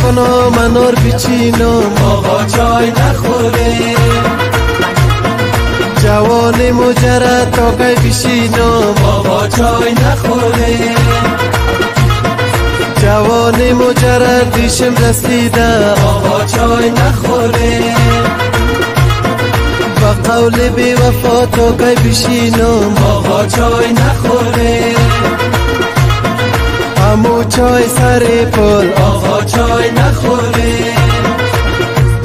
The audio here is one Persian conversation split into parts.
کنم منار بچینم آقا چای نخوره جوان مجرد تا کی بشینم آقا چای نخوره جوان مجرد پیشم رسیده آقا چای نخوره با قول بی وفا تا کی بشینم آقا چای نخوره همو چای سر پل آقا چای نخوره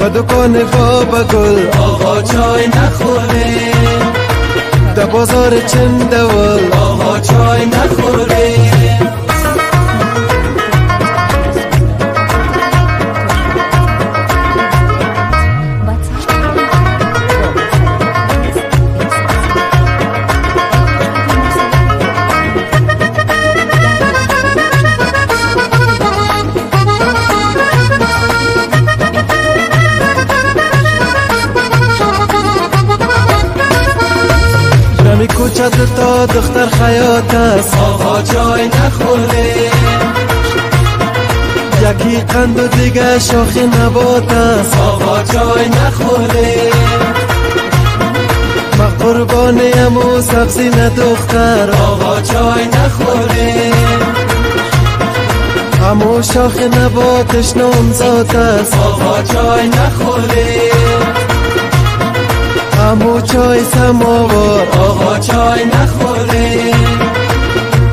با دکان بابا گل آقا چای نخوره در بازار چندول آقا چای نخوره کوچه تا دختر خیاط است آقا چای نخوره یکی قند و دیگه شاخی نبات است آقا چای نخوره ما قربانی همو سبزی نه دختر آقا چای نخوره همو شاخ نباتش نامزاد است آقا چای نخوره همو چای سماوار آقا چای نخوره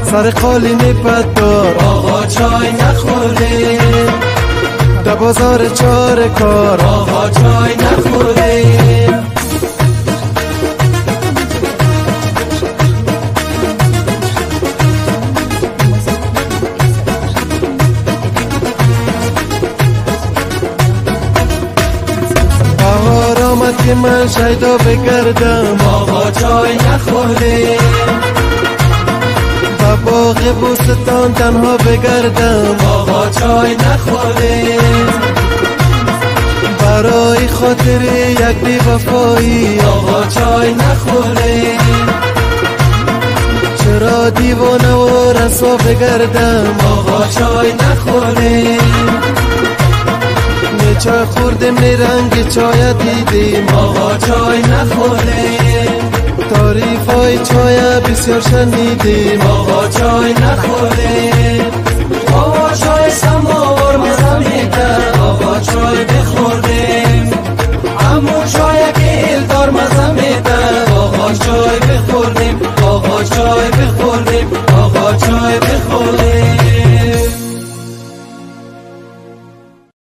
سر قالین پدار آقا چای نخوره در بازار چار کار آقا چای نخوره که من شیدا بگردم آقا چای نخوره با باغ بوستان تنها بگردم آقا چای نخوره برای خاطر یک بی وفایی آقا چای نخوره چرا دیوانه و رسوا بگردم آقا چای نخوره چای خوردم رنگ چای دیدیم آقا چای نخوره تعریف های چای بسیار شنیدیم آقا چای نخوره